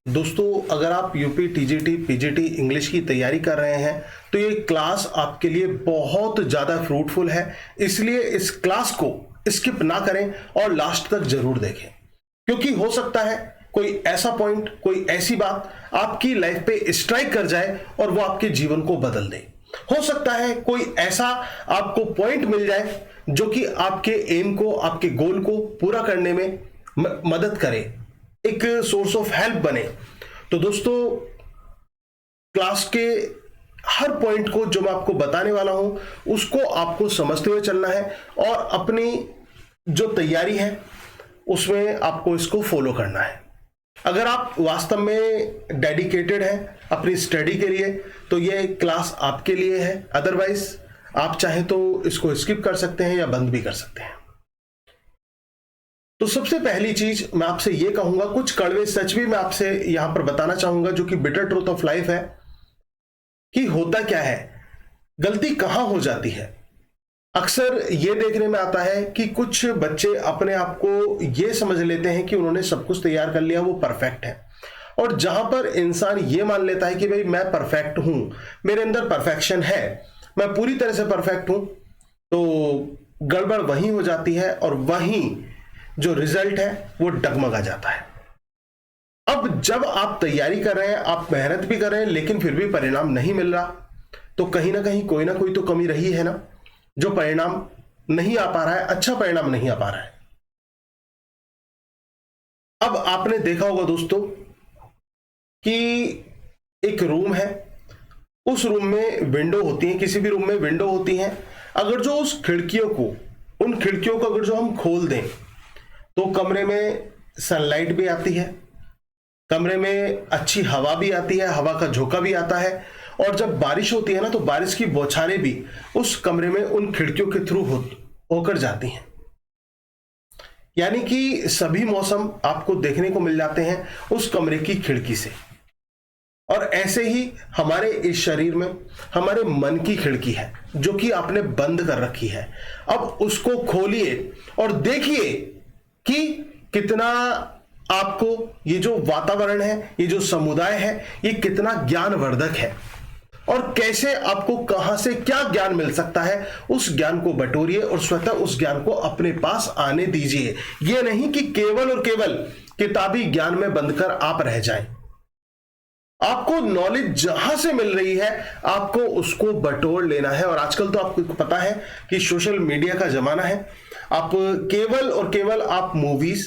दोस्तों, अगर आप यूपी टीजीटी पीजीटी इंग्लिश की तैयारी कर रहे हैं तो ये क्लास आपके लिए बहुत ज़्यादा फ्रूटफुल है। इसलिए इस क्लास को स्किप ना करें और लास्ट तक जरूर देखें, क्योंकि हो सकता है कोई ऐसा पॉइंट, कोई ऐसी बात आपकी लाइफ पे स्ट्राइक कर जाए और वो आपके जीवन को बदल दे। हो सकता है कोई ऐसा आपको पॉइंट मिल जाए जो कि आपके एम को, आपके गोल को पूरा करने में मदद करे, एक सोर्स ऑफ हेल्प बने। तो दोस्तों, क्लास के हर पॉइंट को जो मैं आपको बताने वाला हूं उसको आपको समझते हुए चलना है और अपनी जो तैयारी है उसमें आपको इसको फॉलो करना है। अगर आप वास्तव में डेडिकेटेड हैं अपनी स्टडी के लिए तो ये क्लास आपके लिए है। अदरवाइज आप चाहे तो इसको स्किप कर सकते हैं या बंद भी कर सकते हैं। तो सबसे पहली चीज मैं आपसे ये कहूंगा, कुछ कड़वे सच भी मैं आपसे यहां पर बताना चाहूंगा जो कि बिटर ट्रूथ ऑफ लाइफ है कि होता क्या है, गलती कहां हो जाती है। अक्सर ये देखने में आता है कि कुछ बच्चे अपने आप को ये समझ लेते हैं कि उन्होंने सब कुछ तैयार कर लिया, वो परफेक्ट है। और जहां पर इंसान ये मान लेता है कि भाई मैं परफेक्ट हूं, मेरे अंदर परफेक्शन है, मैं पूरी तरह से परफेक्ट हूं, तो गड़बड़ वहीं हो जाती है और वहीं जो रिजल्ट है वो डगमगा जाता है। अब जब आप तैयारी कर रहे हैं, आप मेहनत भी कर रहे हैं, लेकिन फिर भी परिणाम नहीं मिल रहा, तो कहीं ना कोई तो कमी रही है ना, जो परिणाम नहीं आ पा रहा है, अच्छा परिणाम नहीं आ पा रहा है। अब आपने देखा होगा दोस्तों कि एक रूम है, उस रूम में विंडो होती है, किसी भी रूम में विंडो होती है। अगर जो उस खिड़कियों को, उन खिड़कियों को अगर जो हम खोल दें तो कमरे में सनलाइट भी आती है, कमरे में अच्छी हवा भी आती है, हवा का झोंका भी आता है। और जब बारिश होती है ना तो बारिश की बौछारें भी उस कमरे में उन खिड़कियों के थ्रू होकर जाती हैं। यानी कि सभी मौसम आपको देखने को मिल जाते हैं उस कमरे की खिड़की से। और ऐसे ही हमारे इस शरीर में हमारे मन की खिड़की है जो कि आपने बंद कर रखी है। अब उसको खोलिए और देखिए कि कितना आपको ये जो वातावरण है, ये जो समुदाय है, ये कितना ज्ञानवर्धक है और कैसे आपको कहां से क्या ज्ञान मिल सकता है, उस ज्ञान को बटोरिए और स्वतः उस ज्ञान को अपने पास आने दीजिए। यह नहीं कि केवल और केवल किताबी ज्ञान में बंधकर आप रह जाएं। आपको नॉलेज जहां से मिल रही है आपको उसको बटोर लेना है। और आजकल तो आपको पता है कि सोशल मीडिया का जमाना है। आप केवल और केवल आप मूवीज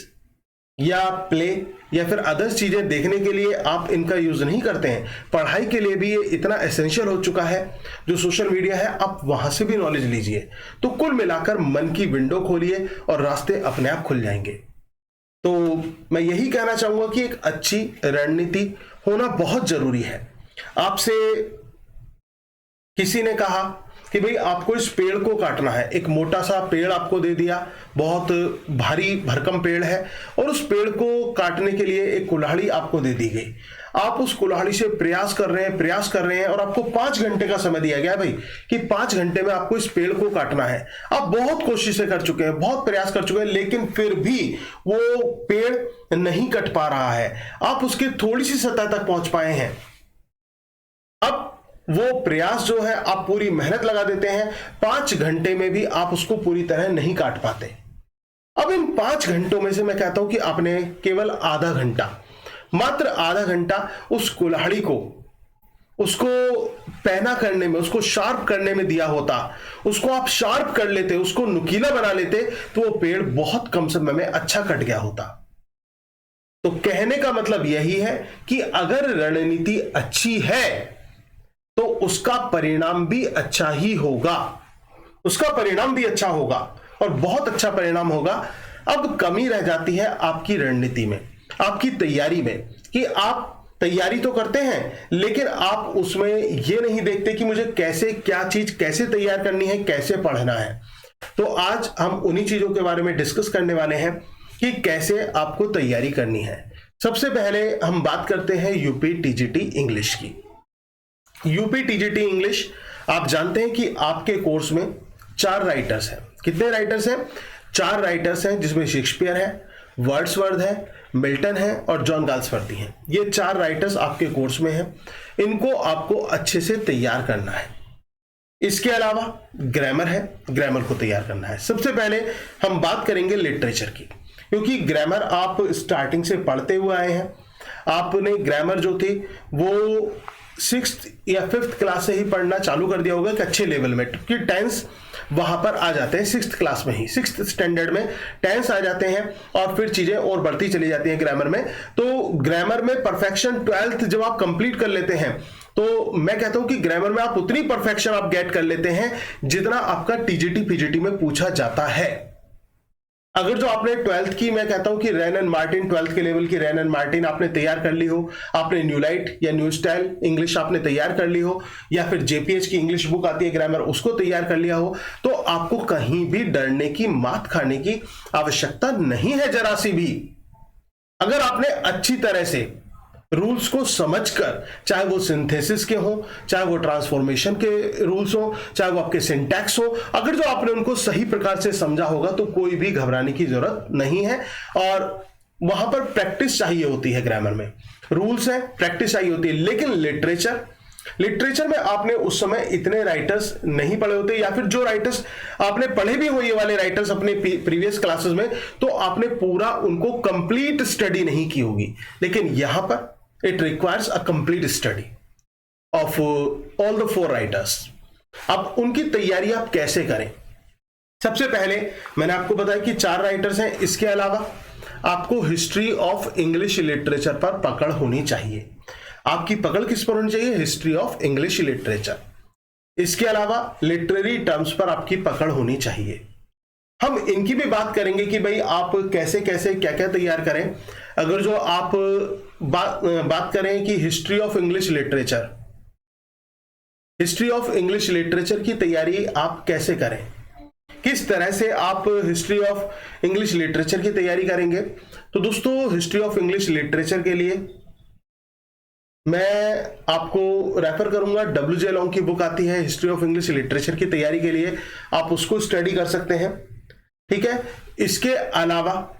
या प्ले या फिर अदर्स चीजें देखने के लिए आप इनका यूज नहीं करते हैं, पढ़ाई के लिए भी ये इतना एसेंशियल हो चुका है जो सोशल मीडिया है, आप वहां से भी नॉलेज लीजिए। तो कुल मिलाकर मन की विंडो खोलिए और रास्ते अपने आप खुल जाएंगे। तो मैं यही कहना चाहूंगा कि एक अच्छी रणनीति होना बहुत जरूरी है। आपसे किसी ने कहा कि भाई आपको इस पेड़ को काटना है, एक मोटा सा पेड़ आपको दे दिया, बहुत भारी भरकम पेड़ है, और उस पेड़ को काटने के लिए एक कुल्हाड़ी आपको दे दी गई। आप उस कुल्हाड़ी से प्रयास कर रहे हैं और आपको 5 घंटे का समय दिया गया है भाई कि 5 घंटे में आपको इस पेड़ को काटना है। आप बहुत कोशिशें कर चुके हैं, बहुत प्रयास कर चुके हैं, लेकिन फिर भी वो पेड़ नहीं कट पा रहा है। आप उसके थोड़ी सी सतह तक पहुंच पाए हैं। अब वो प्रयास जो है आप पूरी मेहनत लगा देते हैं, 5 घंटे में भी आप उसको पूरी तरह नहीं काट पाते। अब इन 5 घंटों में से मैं कहता हूं कि आपने केवल आधा घंटा, मात्र आधा घंटा उस कुल्हाड़ी को, उसको पैना करने में, उसको शार्प करने में दिया होता, उसको आप शार्प कर लेते, उसको नुकीला बना लेते, तो वो पेड़ बहुत कम समय में अच्छा कट गया होता। तो कहने का मतलब यही है कि अगर रणनीति अच्छी है तो उसका परिणाम भी अच्छा ही होगा, उसका परिणाम भी अच्छा होगा और बहुत अच्छा परिणाम होगा। अब कमी रह जाती है आपकी रणनीति में, आपकी तैयारी में, कि आप तैयारी तो करते हैं लेकिन आप उसमें यह नहीं देखते कि मुझे कैसे, क्या चीज कैसे तैयार करनी है, कैसे पढ़ना है। तो आज हम उन्हीं चीजों के बारे में डिस्कस करने वाले हैं कि कैसे आपको तैयारी करनी है। सबसे पहले हम बात करते हैं यूपी टीजीटी इंग्लिश की। यूपी टीजीटी इंग्लिश, आप जानते हैं कि आपके कोर्स में 4 राइटर्स हैं। कितने राइटर्स हैं? 4 राइटर्स हैं, जिसमें शेक्सपियर है, वर्ड्सवर्थ है, मिल्टन हैं और जॉन गाल्सवर्दी हैं। ये 4 राइटर्स आपके कोर्स में हैं, इनको आपको अच्छे से तैयार करना है। इसके अलावा ग्रामर है, ग्रामर को तैयार करना है। सबसे पहले हम बात करेंगे लिटरेचर की, क्योंकि ग्रामर आप स्टार्टिंग से पढ़ते हुए आए हैं। आपने ग्रामर जो थी वो 6th या 5th क्लास से ही पढ़ना चालू कर दिया होगा एक अच्छे लेवल में, क्योंकि टेंस वहां पर आ जाते हैं 6th क्लास में ही, 6th स्टैंडर्ड में टेंस आ जाते हैं और फिर चीजें और बढ़ती चली जाती हैं ग्रामर में। तो ग्रामर में परफेक्शन 12th जब आप कंप्लीट कर लेते हैं तो मैं कहता हूं कि ग्रामर में आप उतनी परफेक्शन आप गेट कर लेते हैं जितना आपका टीजीटी पीजीटी में पूछा जाता है। अगर जो आपने 12th की, मैं कहता हूं कि रैन एंड मार्टिन, 12th के लेवल की रैन एंड मार्टिन आपने तैयार कर ली हो, आपने न्यू लाइट या न्यू स्टाइल इंग्लिश आपने तैयार कर ली हो, या फिर जेपीएच की इंग्लिश बुक आती है ग्रामर, उसको तैयार कर लिया हो, तो आपको कहीं भी डरने की, मात खाने की आवश्यकता नहीं है जरा सी भी। अगर आपने अच्छी तरह से रूल्स को समझकर, चाहे वो सिंथेसिस के हो, चाहे वो ट्रांसफॉर्मेशन के रूल्स हो, चाहे वो आपके सिंटैक्स हो, अगर जो आपने उनको सही प्रकार से समझा होगा तो कोई भी घबराने की जरूरत नहीं है। और वहां पर प्रैक्टिस चाहिए होती है, ग्रामर में रूल्स है, प्रैक्टिस चाहिए होती है। लेकिन लिटरेचर में आपने उस समय इतने राइटर्स नहीं पढ़े होते, या फिर जो राइटर्स आपने पढ़े भी हो, ये वाले राइटर्स अपने प्रीवियस क्लासेस में, तो आपने पूरा उनको कंप्लीट स्टडी नहीं की होगी। लेकिन यहां पर it requires a complete study of all the 4 writers। अब उनकी तैयारी आप कैसे करें? सबसे पहले मैंने आपको बताया कि 4 राइटर्स हैं, इसके अलावा आपको हिस्ट्री ऑफ इंग्लिश लिटरेचर पर पकड़ होनी चाहिए। आपकी पकड़ किस पर होनी चाहिए? History of English literature. इसके अलावा लिटरेरी टर्म्स पर आपकी पकड़ होनी चाहिए। हम इनकी भी बात करेंगे कि भाई आप कैसे कैसे क्या क्या तैयार करें। अगर जो आप बात करें कि हिस्ट्री ऑफ इंग्लिश लिटरेचर की तैयारी आप कैसे करें, किस तरह से आप हिस्ट्री ऑफ इंग्लिश लिटरेचर की तैयारी करेंगे, तो दोस्तों हिस्ट्री ऑफ इंग्लिश लिटरेचर के लिए मैं आपको रेफर करूंगा, WJ लॉन्ग की बुक आती है हिस्ट्री ऑफ इंग्लिश लिटरेचर की तैयारी के लिए, आप उसको स्टडी कर सकते हैं। ठीक है। इसके अलावा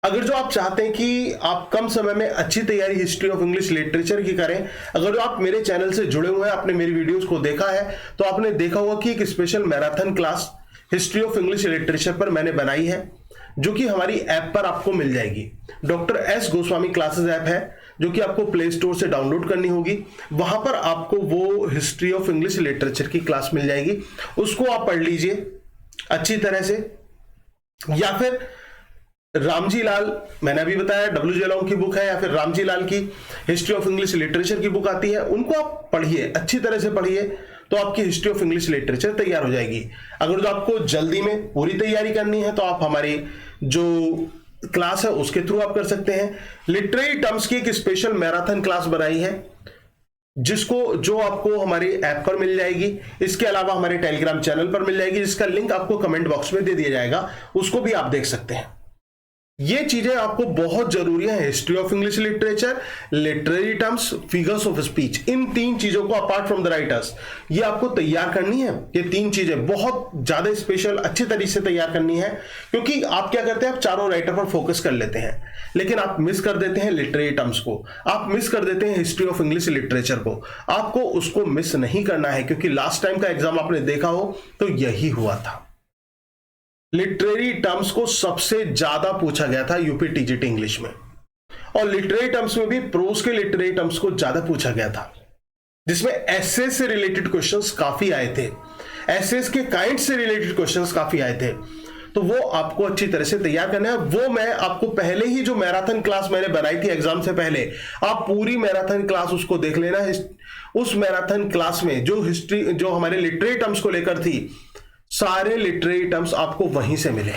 अगर जो आप चाहते हैं कि आप कम समय में अच्छी तैयारी हिस्ट्री ऑफ इंग्लिश लिटरेचर की करें, अगर जो आप मेरे चैनल से जुड़े हुए हैं, आपने मेरी वीडियोस को देखा है, तो आपने देखा होगा कि एक special marathon class history of English literature पर मैंने बनाई है, जो कि हमारी ऐप पर आपको मिल जाएगी। Doctor S Goswami classes app है, जो कि आपको प्ले स्टोर से डाउनलोड करनी होगी। वहां पर आपको वो हिस्ट्री ऑफ इंग्लिश लिटरेचर की क्लास मिल जाएगी, उसको आप पढ़ लीजिए अच्छी तरह से। या फिर रामजी लाल, मैंने अभी बताया WJ लॉन्ग की बुक है, या फिर रामजी लाल की हिस्ट्री ऑफ इंग्लिश लिटरेचर की बुक आती है, उनको आप पढ़िए, अच्छी तरह से पढ़िए, तो आपकी हिस्ट्री ऑफ इंग्लिश लिटरेचर तैयार हो जाएगी। अगर जो आपको जल्दी में पूरी तैयारी करनी है तो आप हमारी जो क्लास है उसके थ्रू आप कर सकते हैं। लिटरेरी टर्म्स की एक स्पेशल मैराथन क्लास बनाई है, जो आपको हमारी ऐप पर मिल जाएगी। इसके अलावा हमारे टेलीग्राम चैनल पर मिल जाएगी, जिसका लिंक आपको कमेंट बॉक्स में दे दिया जाएगा, उसको भी आप देख सकते हैं। ये चीजें आपको बहुत जरूरी है। History of English literature, literary terms, figures of speech, इन 3 चीजों को अपार्ट फ्रॉम द राइटर्स ये आपको तैयार करनी है। ये 3 चीजें बहुत ज्यादा स्पेशल अच्छे तरीके से तैयार करनी है, क्योंकि आप क्या करते हैं, आप चारों राइटर पर फोकस कर लेते हैं, लेकिन आप मिस कर देते हैं लिटरेरी टर्म्स को, आप मिस कर देते हैं हिस्ट्री ऑफ इंग्लिश लिटरेचर को। आपको उसको मिस नहीं करना है, क्योंकि लास्ट टाइम का एग्जाम आपने देखा हो तो यही हुआ था। लिटरेरी टर्म्स को सबसे ज्यादा पूछा गया था यूपी टीजीटी इंग्लिश में, और लिटरेरी टर्म्स में भी प्रोज के लिटरेरी टर्म्स को ज्यादा पूछा गया था, जिसमें एसे से रिलेटेड क्वेश्चंस काफी आए थे, एसे के काइंड से रिलेटेड क्वेश्चंस काफी आए थे। तो वो आपको अच्छी तरह से तैयार करना है। वो मैं आपको पहले ही जो मैराथन क्लास मैंने बनाई थी एग्जाम से पहले, आप पूरी मैराथन क्लास उसको देख लेना। उस मैराथन क्लास में जो हिस्ट्री, जो हमारे लिटरेरी टर्म्स को लेकर थी, सारे लिटरेरी टर्म्स आपको वहीं से मिले,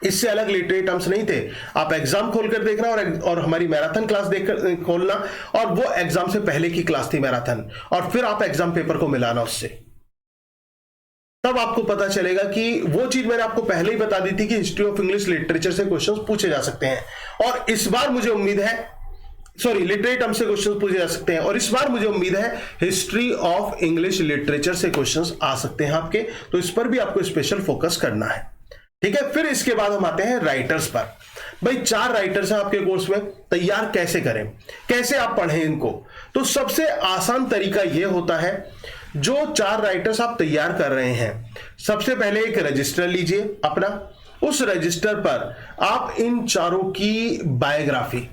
इससे अलग लिटरेरी टर्म्स नहीं थे। आप एग्जाम खोलकर देखना और हमारी मैराथन क्लास देखकर खोलना, और वो एग्जाम से पहले की क्लास थी मैराथन, और फिर आप एग्जाम पेपर को मिलाना उससे, तब आपको पता चलेगा कि वो चीज मैंने आपको पहले ही बता दी थी कि हिस्ट्री ऑफ इंग्लिश लिटरेचर से क्वेश्चंस पूछे जा सकते हैं। और इस बार मुझे उम्मीद है, लिटरेरी टर्म से क्वेश्चंस पूछे जा सकते हैं, और इस बार मुझे उम्मीद है हिस्ट्री ऑफ इंग्लिश लिटरेचर से क्वेश्चंस आ सकते हैं आपके, तो इस पर भी आपको स्पेशल फोकस करना है। ठीक है। फिर इसके बाद हम आते हैं राइटर्स पर। भाई 4 राइटर्स हैं आपके कोर्स में, तैयार कैसे करें, कैसे आप पढ़ें इनको? तो सबसे आसान तरीका यह होता है, जो 4 राइटर्स आप तैयार कर रहे हैं, सबसे पहले एक रजिस्टर लीजिए अपना। उस रजिस्टर पर आप इन चारों की बायोग्राफी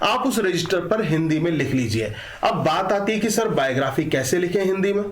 आप उस रजिस्टर पर हिंदी में लिख लीजिए। अब बात आती है कि सर बायोग्राफी कैसे लिखें हिंदी में?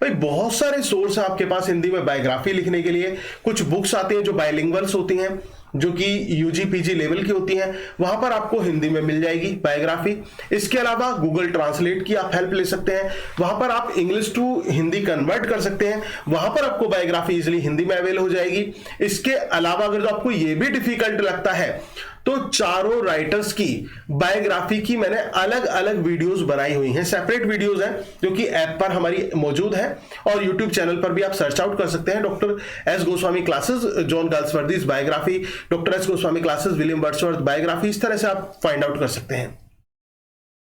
भाई बहुत सारे सोर्स हैं आपके पास हिंदी में बायोग्राफी लिखने के लिए। कुछ बुक्स आती हैं जो बायलिंगुअल्स होती हैं, जो कि यूजी पीजी लेवल की होती हैं, वहां पर आपको हिंदी में मिल जाएगी बायोग्राफी। इसके अलावा गूगल ट्रांसलेट की आप हेल्प ले सकते हैं, वहां पर आप इंग्लिश टू हिंदी कन्वर्ट कर सकते हैं, वहां पर आपको बायोग्राफी इजीली हिंदी में अवेल हो जाएगी। इसके अलावा अगर जो आपको यह भी डिफिकल्ट लगता है तो चारों राइटर्स की बायोग्राफी की मैंने अलग अलग वीडियोस बनाई हुई हैं, सेपरेट वीडियोस हैं जो कि ऐप पर हमारी मौजूद है और यूट्यूब चैनल पर भी आप सर्च आउट कर सकते हैं। Doctor S Goswami classes John Galsworthy biography, doctor S Goswami classes William Wordsworth biography, इस तरह से आप फाइंड आउट कर सकते हैं।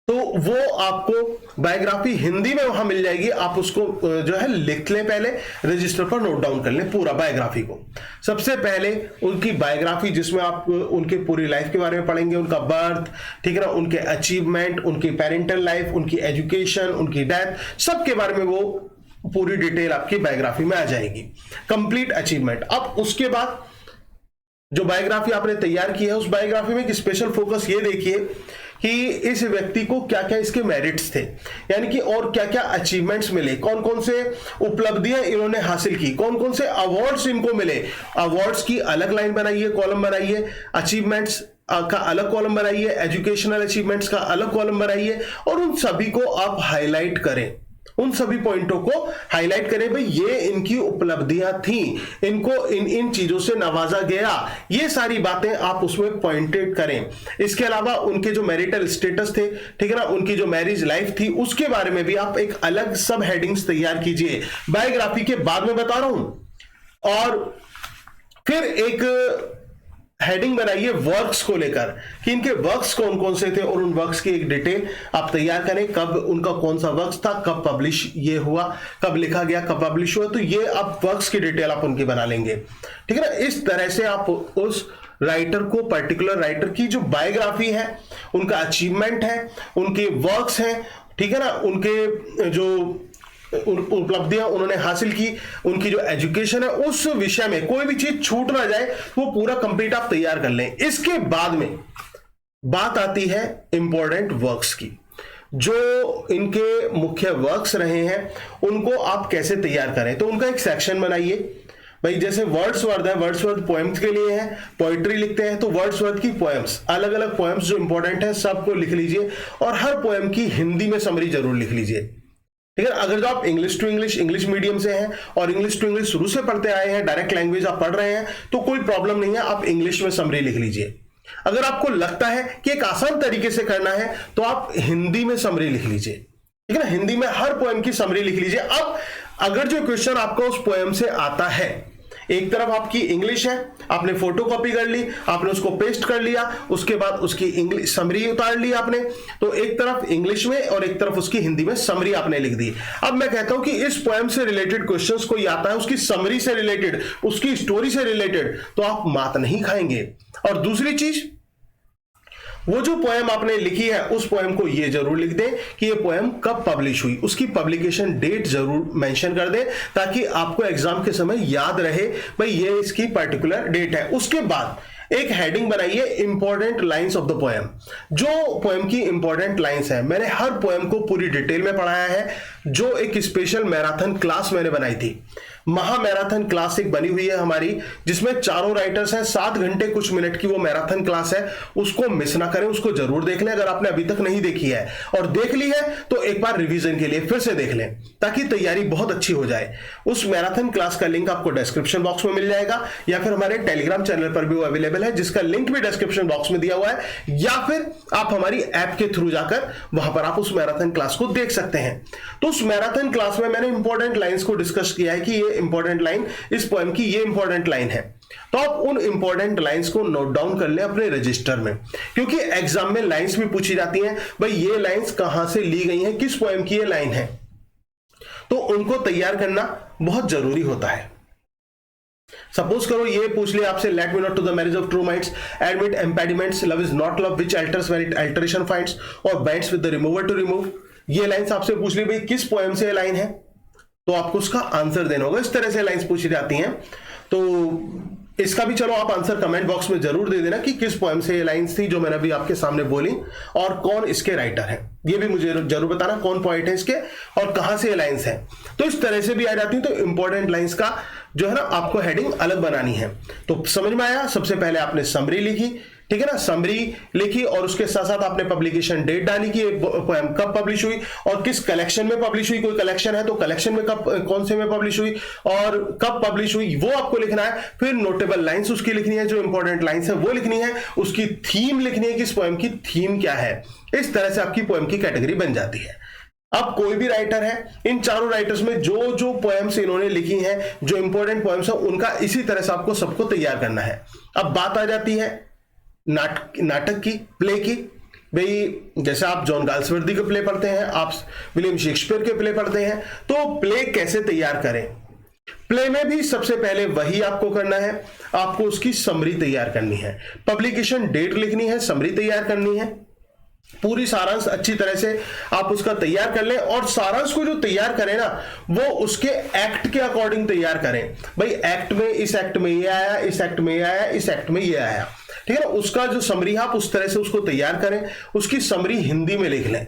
तो वो आपको बायोग्राफी हिंदी में वहां मिल जाएगी, आप उसको जो है लिख लें, पहले रजिस्टर पर नोट डाउन कर लें पूरा बायोग्राफी को। सबसे पहले उनकी बायोग्राफी जिसमें आप उनके पूरी लाइफ के बारे में पढ़ेंगे, उनका बर्थ, ठीक है ना, उनके अचीवमेंट, उनकी पेरेंटल लाइफ, उनकी एजुकेशन, उनकी डेथ, सबके बारे में वो पूरी डिटेल आपकी बायोग्राफी में आ जाएगी, कंप्लीट अचीवमेंट। अब उसके बाद जो बायोग्राफी आपने तैयार की है, उस बायोग्राफी में एक स्पेशल फोकस ये देखिए कि इस व्यक्ति को क्या क्या इसके मेरिट्स थे, यानी कि और क्या क्या अचीवमेंट्स मिले, कौन कौन से उपलब्धियां इन्होंने हासिल की, कौन कौन से अवार्ड्स इनको मिले। अवार्ड्स की अलग लाइन बनाइए, कॉलम बनाइए, अचीवमेंट्स का अलग कॉलम बनाइए, एजुकेशनल अचीवमेंट्स का अलग कॉलम बनाइए और उन सभी को आप हाईलाइट करें, उन सभी पॉइंटों को हाईलाइट करें। भाई ये इनकी उपलब्धियां थी, इनको इन चीजों से नवाजा गया, ये सारी बातें आप उसमें पॉइंटेड करें। इसके अलावा उनके जो मैरिटल स्टेटस थे, ठीक है ना, उनकी जो मैरिज लाइफ थी, उसके बारे में भी आप एक अलग सब हेडिंग्स तैयार कीजिए, बायोग्राफी के बाद में बता रहा हूं। और फिर एक हेडिंग बनाइए वर्क्स को लेकर कि इनके वर्क्स कौन कौन से थे और उन वर्क्स की एक डिटेल आप तैयार करें, कब उनका कौन सा वर्क्स था, कब पब्लिश ये हुआ, कब लिखा गया, कब पब्लिश हुआ, तो ये आप वर्क्स की डिटेल आप उनकी बना लेंगे, ठीक है ना। इस तरह से आप उस राइटर को, पर्टिकुलर राइटर की जो बायोग्राफी है, उनका अचीवमेंट है, उनके वर्क्स हैं, ठीक है ना, उनके जो उपलब्धियां उन्होंने हासिल की, उनकी जो एजुकेशन है, उस विषय में कोई भी चीज छूट ना जाए, वो पूरा कंप्लीट आप तैयार कर लें। इसके बाद में बात आती है इंपॉर्टेंट वर्क्स की। जो इनके मुख्य वर्क्स रहे हैं उनको आप कैसे तैयार करें, तो उनका एक सेक्शन बनाइए। भाई जैसे वर्ड्सवर्थ है, वर्ड्सवर्थ पोएम्स के लिए है, पोइट्री लिखते हैं, तो वर्ड्सवर्थ की पोएम्स, अलग अलग पोएम्स जो इंपॉर्टेंट है सबको लिख लीजिए और हर पोएम की हिंदी में समरी जरूर लिख लीजिए, ठीक है। अगर जो आप इंग्लिश टू इंग्लिश मीडियम से हैं और इंग्लिश टू इंग्लिश शुरू से पढ़ते आए हैं, डायरेक्ट लैंग्वेज आप पढ़ रहे हैं, तो कोई प्रॉब्लम नहीं है, आप इंग्लिश में समरी लिख लीजिए। अगर आपको लगता है कि एक आसान तरीके से करना है तो आप हिंदी में समरी लिख लीजिए, ठीक है ना, हिंदी में हर पोएम की समरी लिख लीजिए। अब अगर जो क्वेश्चन आपका उस पोएम से आता है, एक तरफ आपकी इंग्लिश है, आपने फोटो कॉपी कर ली, आपने उसको पेस्ट कर लिया, उसके बाद उसकी इंग्लिश समरी उतार ली आपने, तो एक तरफ इंग्लिश में और एक तरफ उसकी हिंदी में समरी आपने लिख दी। अब मैं कहता हूं कि इस पोएम से रिलेटेड क्वेश्चंस कोई आता है, उसकी समरी से रिलेटेड, उसकी स्टोरी से रिलेटेड, तो आप मात नहीं खाएंगे। और दूसरी चीज, वो जो पोएम आपने लिखी है उस पोएम को ये जरूर लिख दें कि ये पोएम कब पब्लिश हुई, उसकी पब्लिकेशन डेट जरूर मेंशन कर दें, ताकि आपको एग्जाम के समय याद रहे भाई ये इसकी पर्टिकुलर डेट है। उसके बाद एक हेडिंग बनाइए important lines of the poem. जो पोएम की इंपॉर्टेंट लाइंस है, मैंने हर पोएम को पूरी डिटेल में पढ़ाया है, जो एक स्पेशल मैराथन क्लास मैंने बनाई थी, महा मैराथन क्लास एक बनी हुई है हमारी, जिसमें चारों राइटर्स हैं, 7 घंटे कुछ मिनट की वो मैराथन क्लास है, उसको मिस ना करें, उसको जरूर देख लें अगर आपने अभी तक नहीं देखी है, और देख ली है तो एक बार रिवीजन के लिए फिर से देख लें ताकि तैयारी बहुत अच्छी हो जाए। उस मैराथन क्लास का लिंक आपको डिस्क्रिप्शन बॉक्स में मिल जाएगा, या फिर हमारे टेलीग्राम चैनल पर भी वो अवेलेबल है, जिसका लिंक भी डिस्क्रिप्शन बॉक्स में दिया हुआ है, या फिर आप हमारी ऐप के थ्रू जाकर वहां पर आप उस मैराथन क्लास को देख सकते हैं। तो उस मैराथन क्लास में मैंने इंपॉर्टेंट लाइंस को डिस्कस किया है कि ये इंपॉर्टेंट लाइन इस पोएम की ये इंपॉर्टेंट लाइन है, तो आप उन इंपॉर्टेंट लाइंस को नोट डाउन कर लें अपने रजिस्टर में, क्योंकि एग्जाम में लाइंस भी पूछी जाती हैं, भाई ये लाइंस कहां से ली गई हैं, किस पोएम की ये लाइन है, तो उनको तैयार करना बहुत जरूरी होता है। सपोज करो ये पूछ लिया आपसे, let me not to the marriage of true minds, admit impediments, love is not love, which alters when it alteration finds, और bends with the remover to remove. ये लाइंस आपसे पूछ ली, भाई किस पोएम से ये लाइन है, तो आपको उसका आंसर देना होगा। इस तरह से लाइंस पूछी जाती हैं। तो इसका भी चलो आप आंसर कमेंट बॉक्स में जरूर दे देना कि किस पोएम से ये लाइंस थी जो मैंने अभी आपके सामने बोली, और कौन इसके राइटर हैं, ये भी मुझे जरूर बताना, कौन पॉइंट है इसके और कहां से ये लाइंस है। तो इस तरह से भी आ जाती है। तो इंपॉर्टेंट लाइंस का जो है ना आपको हेडिंग अलग बनानी है। तो समझ में आया, सबसे पहले आपने समरी लिखी, ठीक है ना, समरी लिखी और उसके साथ साथ आपने पब्लिकेशन डेट डाली कि पोएम कब पब्लिश हुई और किस कलेक्शन में पब्लिश हुई। कोई कलेक्शन है तो कलेक्शन में कब, कौन से में पब्लिश हुई और कब पब्लिश हुई, वो आपको लिखना है। फिर नोटेबल लाइंस उसकी लिखनी है, जो इंपॉर्टेंट लाइंस है वो लिखनी है। उसकी थीम लिखनी है कि इस पोएम की थीम क्या है। इस तरह से आपकी पोएम की कैटेगरी बन जाती है। अब कोई भी राइटर है, इन चारों राइटर्स में जो जो पोएम्स इन्होंने लिखी हैं, जो इंपॉर्टेंट पोएम्स है, उनका इसी तरह से आपको सबको तैयार करना है। अब बात आ जाती है नाटक की, प्ले की। भाई जैसे आप जॉन गाल्सवर्दी के प्ले पढ़ते हैं, आप विलियम शेक्सपियर के प्ले पढ़ते हैं, तो प्ले कैसे तैयार करें। प्ले में भी सबसे पहले वही आपको करना है, आपको उसकी समरी तैयार करनी है, पब्लिकेशन डेट लिखनी है, समरी तैयार करनी है, पूरी सारांश अच्छी तरह से आप उसका तैयार कर लें। और सारांश को जो तैयार करें ना, वो उसके एक्ट के अकॉर्डिंग तैयार करें। भाई एक्ट में, इस एक्ट में ये आया, इस एक्ट में ये आया, इस एक्ट में ये आया, ठीक है ना। उसका जो समरी है आप उस तरह से उसको तैयार करें, उसकी समरी हिंदी में लिख लें।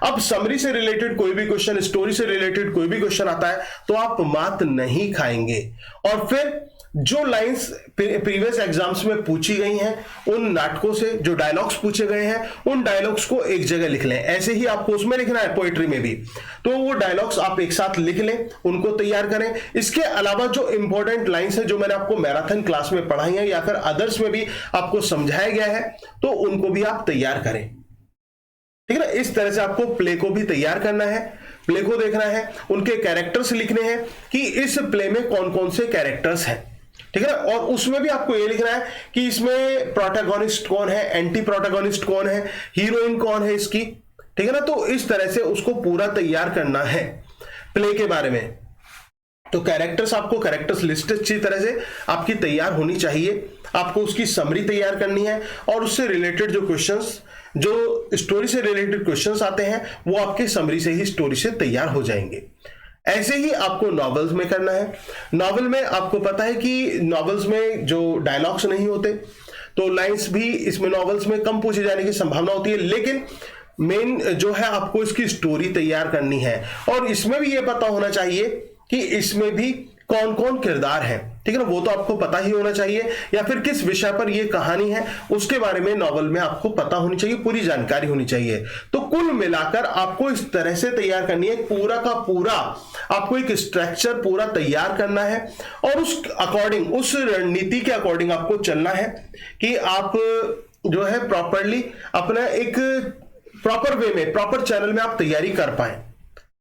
अब समरी से रिलेटेड कोई भी क्वेश्चन, स्टोरी से रिलेटेड कोई भी क्वेश्चन आता है तो आप मात नहीं खाएंगे। और फिर जो लाइंस प्रीवियस एग्जाम्स में पूछी गई हैं, उन नाटकों से जो डायलॉग्स पूछे गए हैं, उन डायलॉग्स को एक जगह लिख लें। ऐसे ही आपको उसमें लिखना है, पोएट्री में भी, तो वो डायलॉग्स आप एक साथ लिख लें, उनको तैयार करें। इसके अलावा जो इंपॉर्टेंट लाइंस है, जो मैंने आपको मैराथन क्लास में पढ़ाई है या फिर अदर्स में भी आपको समझाया गया है, तो उनको भी आप तैयार करें, ठीक है ना। इस तरह से आपको प्ले को भी तैयार करना है, प्ले को देखना है, उनके कैरेक्टर्स लिखने हैं कि इस प्ले में कौन कौन से कैरेक्टर्स हैं, ठीक है ना। और उसमें भी आपको ये लिखना है कि इसमें प्रोटैगोनिस्ट कौन है, एंटी प्रोटैगोनिस्ट कौन है, हीरोइन कौन है इसकी, ठीक है ना। तो इस तरह से उसको पूरा तैयार करना है प्ले के बारे में। तो कैरेक्टर्स, आपको कैरेक्टर्स लिस्ट अच्छी तरह से आपकी तैयार होनी चाहिए, आपको उसकी समरी तैयार करनी है, और उससे रिलेटेड जो क्वेश्चंस, जो स्टोरी से रिलेटेड क्वेश्चंस आते हैं, वो आपके समरी से ही, स्टोरी से तैयार हो जाएंगे। ऐसे ही आपको नॉवेल्स में करना है। नॉवेल में आपको पता है कि नॉवेल्स में जो डायलॉग्स नहीं होते, तो लाइंस भी इसमें नॉवेल्स में कम पूछे जाने की संभावना होती है, लेकिन मेन जो है आपको इसकी स्टोरी तैयार करनी है। और इसमें भी ये पता होना चाहिए कि इसमें भी कौन कौन किरदार हैं, ठीक है ना, वो तो आपको पता ही होना चाहिए, या फिर किस विषय पर ये कहानी है उसके बारे में नॉवल में आपको पता होनी चाहिए, पूरी जानकारी होनी चाहिए। तो कुल मिलाकर आपको इस तरह से तैयार करनी है, पूरा का पूरा आपको एक स्ट्रक्चर पूरा तैयार करना है, और उस अकॉर्डिंग, उस रणनीति के अकॉर्डिंग आपको चलना है कि आप जो है प्रॉपरली अपना एक प्रॉपर वे में, प्रॉपर चैनल में आप तैयारी कर पाए,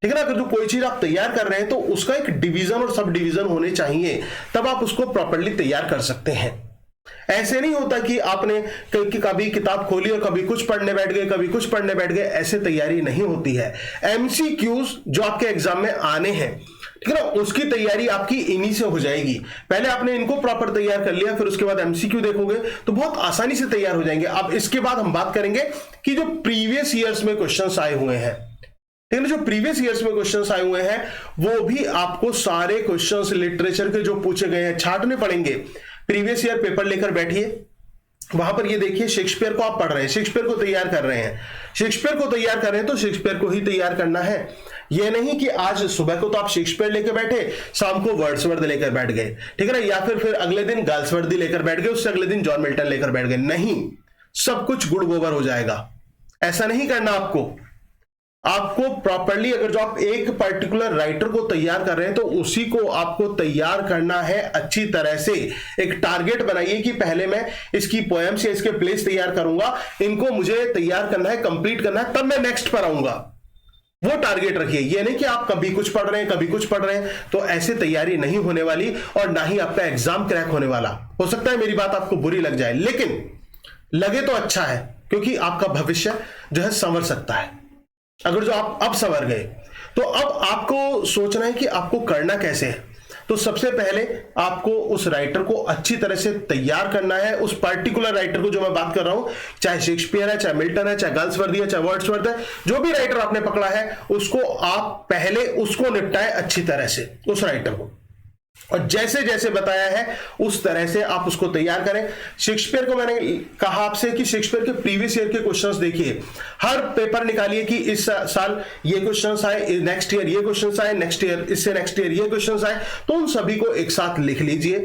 ठीक है ना। अगर जो कोई चीज आप तैयार कर रहे हैं तो उसका एक डिवीजन और सब डिवीजन होने चाहिए, तब आप उसको प्रॉपरली तैयार कर सकते हैं। ऐसे नहीं होता कि आपने कभी किताब खोली और कभी कुछ पढ़ने बैठ गए, कभी कुछ पढ़ने बैठ गए, ऐसे तैयारी नहीं होती है। एमसीक्यूज जो आपके एग्जाम में आने हैं, ठीक है ना, उसकी तैयारी आपकी इन्हीं से हो जाएगी। पहले आपने इनको प्रॉपर तैयार कर लिया, फिर उसके बाद एमसीक्यू देखोगे तो बहुत आसानी से तैयार हो जाएंगे। अब इसके बाद हम बात करेंगे कि जो प्रीवियस ईयर्स में क्वेश्चंस आए हुए हैं, ठीक है, जो प्रीवियस ईयर्स में क्वेश्चंस आए हुए हैं, वो भी आपको सारे क्वेश्चंस लिटरेचर के जो पूछे गए हैं छांटने पड़ेंगे। प्रीवियस ईयर पेपर लेकर बैठिए, वहां पर ये देखिए शेक्सपियर को आप पढ़ रहे हैं, शेक्सपियर को तैयार कर रहे हैं, शेक्सपियर को तैयार कर रहे हैं तो शेक्सपियर को ही तैयार करना है। ये नहीं कि आज सुबह को तो आप शेक्सपियर लेकर बैठे, शाम को वर्ड्सवर्थ लेकर बैठ गए, ठीक है ना, या फिर अगले दिन गाल्सवर्दी लेकर बैठ गए, उससे अगले दिन जॉन मिल्टन लेकर बैठ गए। नहीं, सब कुछ गुड़ गोबर हो जाएगा। ऐसा नहीं करना आपको प्रॉपरली, अगर जो आप एक पर्टिकुलर राइटर को तैयार कर रहे हैं तो उसी को आपको तैयार करना है अच्छी तरह से। एक टारगेट बनाइए कि पहले मैं इसकी पोएम्स या इसके प्लेस तैयार करूंगा, इनको मुझे तैयार करना है, कंप्लीट करना है, तब मैं नेक्स्ट पर आऊंगा। वो टारगेट रखिए। ये नहीं कि आप कभी कुछ पढ़ रहे हैं, कभी कुछ पढ़ रहे हैं, तो ऐसे तैयारी नहीं होने वाली और ना ही आपका एग्जाम क्रैक होने वाला। हो सकता है मेरी बात आपको बुरी लग जाए, लेकिन लगे तो अच्छा है, क्योंकि आपका भविष्य जो है संवर सकता है। अगर जो आप अब संवर गए तो अब आपको सोचना है कि आपको करना कैसे है। तो सबसे पहले आपको उस राइटर को अच्छी तरह से तैयार करना है, उस पर्टिकुलर राइटर को जो मैं बात कर रहा हूं, चाहे शेक्सपियर है, चाहे मिल्टन है, चाहे गाल्सवर्दी है, चाहे वर्ड्सवर्थ है, जो भी राइटर आपने पकड़ा है उसको आप पहले उसको निपटाएं अच्छी तरह से, उस राइटर को, और जैसे जैसे बताया है उस तरह से आप उसको तैयार करें। शेक्सपियर को मैंने कहा आपसे कि शेक्सपियर के प्रीवियस ईयर के क्वेश्चंस देखिए, हर पेपर निकालिए कि इस साल ये क्वेश्चंस आए, नेक्स्ट ईयर ये क्वेश्चंस आए, नेक्स्ट ईयर इससे नेक्स्ट ईयर ये क्वेश्चंस आए, तो उन सभी को एक साथ लिख लीजिए।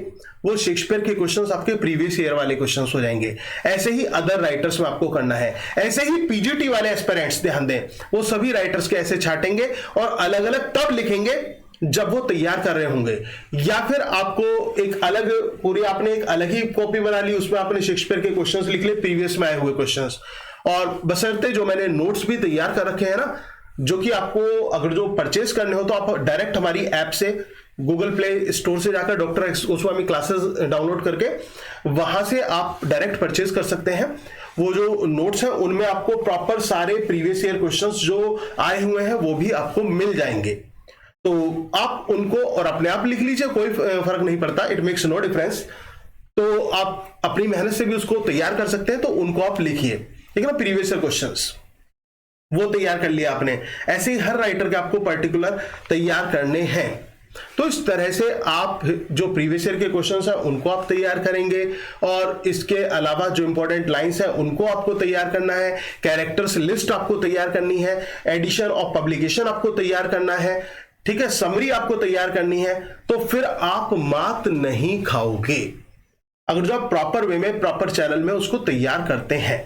वो शेक्सपियर के क्वेश्चंस आपके प्रीवियस ईयर वाले क्वेश्चंस हो जाएंगे। ऐसे ही अदर राइटर्स में आपको करना है, ऐसे ही पीजीटी वाले एस्पिरेंट्स ध्यान दें, वो सभी राइटर्स के ऐसे छाटेंगे और अलग अलग तब लिखेंगे जब वो तैयार कर रहे होंगे, या फिर आपको एक अलग पूरी आपने एक अलग ही कॉपी बना ली, उसमें आपने शेक्सपियर के क्वेश्चंस लिख लिए, प्रीवियस में आए हुए क्वेश्चंस, और बशर्ते जो मैंने नोट्स भी तैयार कर रखे हैं ना, जो कि आपको अगर जो परचेज करने हो तो आप डायरेक्ट हमारी ऐप से गूगल प्ले स्टोर से जाकर डॉक्टर गोस्वामी क्लासेस डाउनलोड करके वहां से आप डायरेक्ट परचेज कर सकते हैं। वो जो नोट्स हैं उनमें आपको प्रॉपर सारे प्रीवियस ईयर क्वेश्चंस जो आए हुए हैं वो भी आपको मिल जाएंगे, तो आप उनको और अपने आप लिख लीजिए, कोई फर्क नहीं पड़ता, इट मेक्स नो डिफरेंस। तो आप अपनी मेहनत से भी उसको तैयार कर सकते हैं, तो उनको आप लिखिए, ठीक है ना, प्रीवियस ईयर क्वेश्चंस वो तैयार कर लिया आपने। ऐसे ही हर राइटर के आपको पर्टिकुलर तैयार करने हैं। तो इस तरह से आप जो प्रीवियस ईयर के क्वेश्चंस हैं उनको आप तैयार करेंगे, और इसके अलावा जो इंपॉर्टेंट लाइंस हैं उनको आपको तैयार करना है, कैरेक्टर्स लिस्ट आपको तैयार करनी है, एडिशन और पब्लिकेशन आपको तैयार करना है, ठीक है, समरी आपको तैयार करनी है। तो फिर आप मात नहीं खाओगे अगर जो आप प्रॉपर वे में प्रॉपर चैनल में उसको तैयार करते हैं।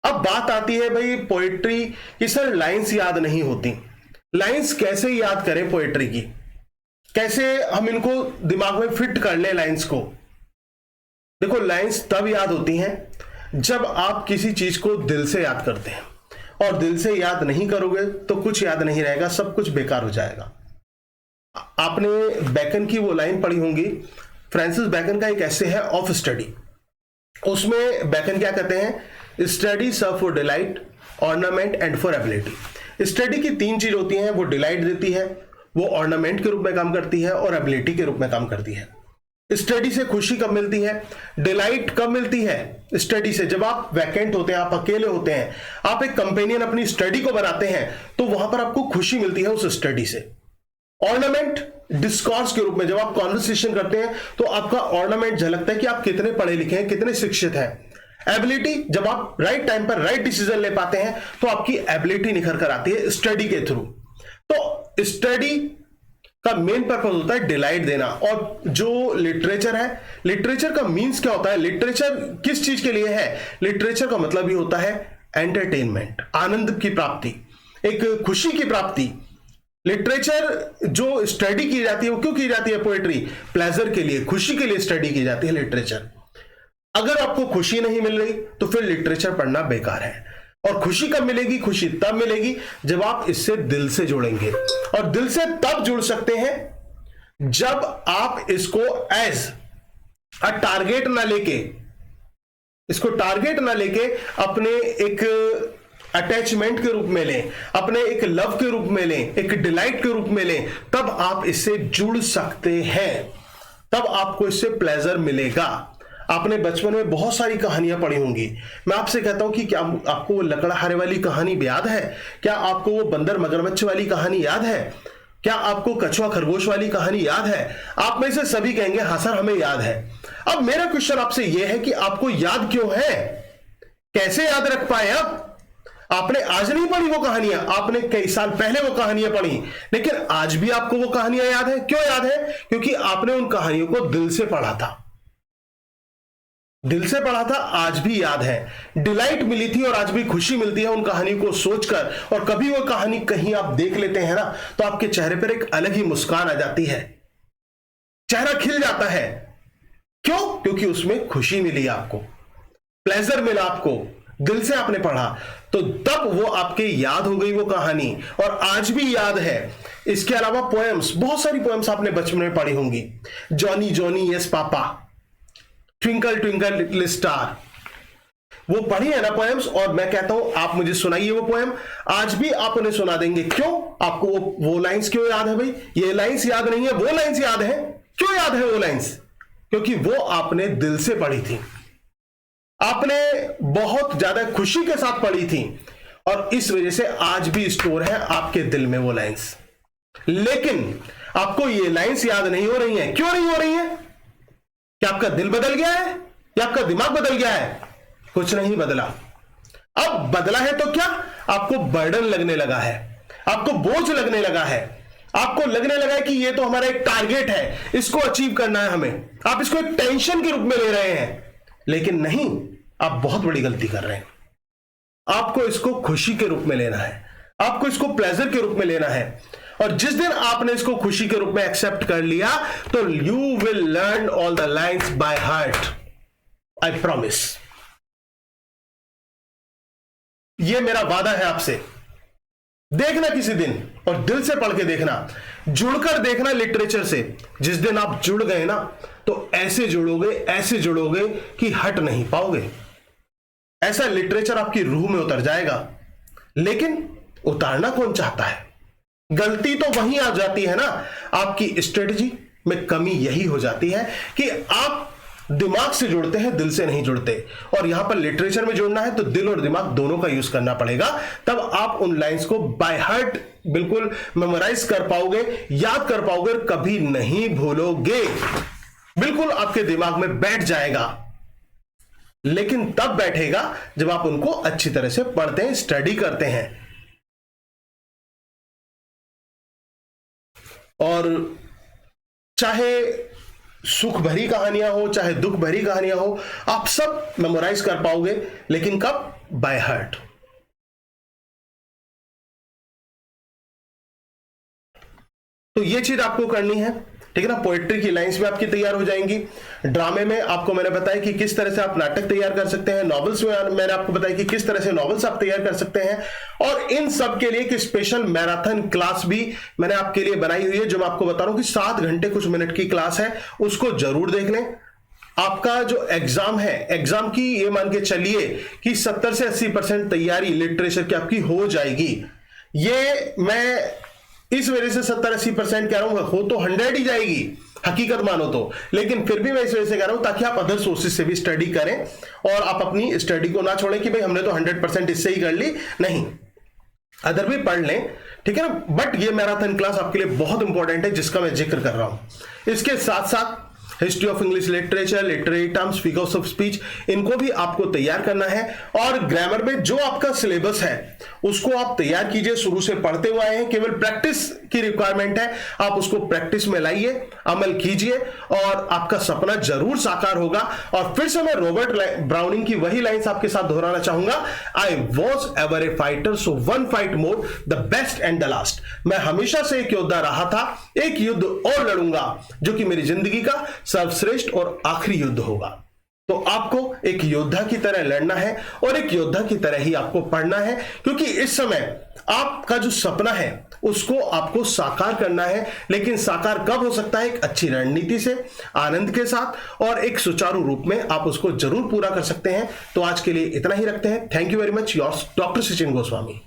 अब बात आती है भाई पोएट्री की, सर लाइंस याद नहीं होती, लाइंस कैसे याद करें पोएट्री की, कैसे हम इनको दिमाग में फिट कर लें लाइंस को। देखो लाइंस तब याद होती हैं जब आप किसी चीज को दिल से याद करते हैं, और दिल से याद नहीं करोगे तो कुछ याद नहीं रहेगा, सब कुछ बेकार हो जाएगा। आपने बैकन की वो लाइन पढ़ी होंगी, फ्रांसिस बैकन का एक ऐसे है ऑफ स्टडी, उसमें बैकन क्या कहते हैं, study serve for delight, ornament and for ability. Study की तीन चीज होती हैं, वो डिलाइट देती है, वो ऑर्नामेंट के रूप में काम करती है, और एबिलिटी के रूप में काम करती है। स्टडी से खुशी कब मिलती है, डिलाइट कब मिलती है स्टडी से, जब आप वैकेंट होते हैं, आप अकेले होते हैं, आप एक कंपेनियन अपनी स्टडी को बनाते हैं, तो वहां पर आपको खुशी मिलती है उस स्टडी से। ऑर्नामेंट डिस्कोर्स के रूप में जब आप कॉन्वर्सेशन करते हैं तो आपका ऑर्नामेंट झलकता है कि आप कितने पढ़े लिखे हैं, कितने शिक्षित हैं। एबिलिटी, जब आप राइट टाइम पर राइट डिसीजन ले पाते हैं तो आपकी एबिलिटी निखर कर आती है स्टडी के थ्रू। तो स्टडी का मेन पर्पस होता है डिलाइट देना। और जो लिटरेचर है, लिटरेचर का मीन्स क्या होता है, लिटरेचर किस चीज के लिए है, लिटरेचर का मतलब ही होता है एंटरटेनमेंट, आनंद की प्राप्ति, एक खुशी की प्राप्ति। लिटरेचर जो स्टडी की जाती है वो क्यों की जाती है, पोएट्री प्लेजर के लिए, खुशी के लिए स्टडी की जाती है लिटरेचर। अगर आपको खुशी नहीं मिल रही तो फिर लिटरेचर पढ़ना बेकार है। और खुशी कब मिलेगी, खुशी तब मिलेगी जब आप इससे दिल से जुड़ेंगे, और दिल से तब जुड़ सकते हैं जब आप इसको एज अ टारगेट ना लेके, इसको टारगेट ना लेके अपने एक अटैचमेंट के रूप में लें, अपने एक लव के रूप में लें, एक डिलाइट के रूप में लें, तब आप इससे जुड़ सकते हैं, तब आपको इससे प्लेजर मिलेगा। आपने बचपन में बहुत सारी कहानियां पढ़ी होंगी, मैं आपसे कहता हूं कि क्या आपको वो लकड़हारे वाली कहानी याद है, क्या आपको वो बंदर मगरमच्छ वाली कहानी याद है, क्या आपको कछुआ खरगोश वाली कहानी याद है? आप में से सभी कहेंगे हाँ सर हमें याद है। अब मेरा क्वेश्चन आपसे यह है कि आपको याद क्यों है, कैसे याद रख पाए आप? आपने आज नहीं पढ़ी वो कहानियां, आपने कई साल पहले वो कहानियां पढ़ी, लेकिन आज भी आपको वो कहानियां याद है। क्यों याद है? क्योंकि आपने उन कहानियों को दिल से पढ़ा था, दिल से पढ़ा था, आज भी याद है। डिलाइट मिली थी और आज भी खुशी मिलती है उन कहानी को सोचकर। और कभी वो कहानी कहीं आप देख लेते हैं ना, तो आपके चेहरे पर एक अलग ही मुस्कान आ जाती है, चेहरा खिल जाता है। क्यों? क्योंकि उसमें खुशी मिली, आपको प्लेजर मिला, आपको दिल से आपने पढ़ा, तो तब वो आपके याद हो गई वो कहानी, और आज भी याद है। इसके अलावा पोएम्स, बहुत सारी पोएम्स आपने बचपन में पढ़ी होंगी, Johnny Johnny yes papa, twinkle twinkle little star, वो पढ़ी है ना पोएम्स, और मैं कहता हूं आप मुझे सुनाइए वो पोएम, आज भी आप उन्हें सुना देंगे। क्यों? आपको वो लाइंस क्यों याद है भाई? ये लाइंस याद नहीं है, वो लाइंस याद है। क्यों याद है वो लाइंस? क्योंकि वो आपने दिल से पढ़ी थी, आपने बहुत ज्यादा खुशी के साथ पढ़ी थी, और इस वजह से आज भी स्टोर है आपके दिल में वो लाइंस। लेकिन आपको ये लाइंस याद नहीं हो रही हैं। क्यों नहीं हो रही हैं? क्या आपका दिल बदल गया है या आपका दिमाग बदल गया है? कुछ नहीं बदला। अब बदला है तो क्या? आपको बर्डन लगने लगा है, आपको बोझ लगने लगा है, आपको लगने लगा है कि ये तो हमारा एक टारगेट है, इसको अचीव करना है हमें। आप इसको एक टेंशन के रूप में ले रहे हैं, लेकिन नहीं, आप बहुत बड़ी गलती कर रहे हैं। आपको इसको खुशी के रूप में लेना है, आपको इसको प्लेजर के रूप में लेना है। और जिस दिन आपने इसको खुशी के रूप में एक्सेप्ट कर लिया, तो you will learn all the lines by heart, I promise. ये मेरा वादा है आपसे। देखना किसी दिन, और दिल से पढ़ के देखना, जुड़कर देखना लिटरेचर से। जिस दिन आप जुड़ गए ना, तो ऐसे जुड़ोगे कि हट नहीं पाओगे। ऐसा लिटरेचर आपकी रूह में उतर जाएगा। लेकिन उतारना कौन चाहता है? गलती तो वहीं आ जाती है ना, आपकी स्ट्रेटजी में कमी यही हो जाती है कि आप दिमाग से जुड़ते हैं, दिल से नहीं जुड़ते। और यहां पर लिटरेचर में जुड़ना है तो दिल और दिमाग दोनों का यूज करना पड़ेगा, तब आप उन लाइंस को बाय हार्ट बिल्कुल मेमोराइज कर पाओगे, याद कर पाओगे, कभी नहीं भूलोगे, बिल्कुल आपके दिमाग में बैठ जाएगा। लेकिन तब बैठेगा जब आप उनको अच्छी तरह से पढ़ते हैं, स्टडी करते हैं। और चाहे सुख भरी कहानियां हो, चाहे दुख भरी कहानियां हो, आप सब मेमोराइज कर पाओगे, लेकिन कब? By heart. तो ये चीज आपको करनी है, ठीक है ना। पोएट्री की लाइंस भी आपकी तैयार हो जाएंगी। ड्रामे में आपको मैंने बताया कि किस तरह से आप नाटक तैयार कर सकते हैं। नॉवेल्स में मैंने आपको बताया कि किस तरह से नॉवेल्स आप तैयार कर सकते हैं। और इन सब के लिए एक स्पेशल मैराथन क्लास भी मैंने आपके लिए बनाई हुई है, जो मैं आपको बता रहा हूं कि 7 घंटे कुछ मिनट की क्लास है, उसको जरूर देख लें। आपका जो एग्जाम है, एग्जाम की ये मान के चलिए कि 70 से 80% तैयारी लिटरेचर की आपकी हो जाएगी। ये मैं इस वजह से 70-80% कह रहा हूं, हो तो 100 ही जाएगी हकीकत मानो तो, लेकिन फिर भी मैं इस वजह से कह रहा हूं ताकि आप अदर सोर्सेज से भी स्टडी करें और आप अपनी स्टडी को ना छोड़ें कि भाई हमने तो 100% इससे ही कर ली। नहीं, अदर भी पढ़ लें, ठीक है ना। बट ये मैराथन क्लास आपके लिए बहुत इंपॉर्टेंट है, जिसका मैं जिक्र कर रहा हूं। इसके साथ साथ history of English literature, literary terms, figures of speech, इनको भी आपको तैयार करना है। और ग्रामर में जो आपका सिलेबस है उसको आप तैयार कीजिए, शुरू से पढ़ते हुए आए हैं, केवल प्रैक्टिस की रिक्वायरमेंट है। आप उसको प्रैक्टिस में लाइए, अमल कीजिए, और आपका सपना जरूर साकार होगा। और फिर से मैं रॉबर्ट ब्राउनिंग की वही लाइंस आपके साथ दोहराना चाहूंगा, I was ever A fighter, so one fight more, the best and the last. मैं हमेशा से एक योद्धा रहा था, एक युद्ध और लड़ूंगा जो कि मेरी जिंदगी का सर्वश्रेष्ठ और आखिरी युद्ध होगा। तो आपको एक योद्धा की तरह लड़ना है और एक योद्धा की तरह ही आपको पढ़ना है, क्योंकि इस समय आपका जो सपना है उसको आपको साकार करना है। लेकिन साकार कब हो सकता है? एक अच्छी रणनीति से, आनंद के साथ, और एक सुचारू रूप में आप उसको जरूर पूरा कर सकते हैं। तो आज के लिए इतना ही रखते हैं। Thank you very much, yours doctor Sachin Goswami.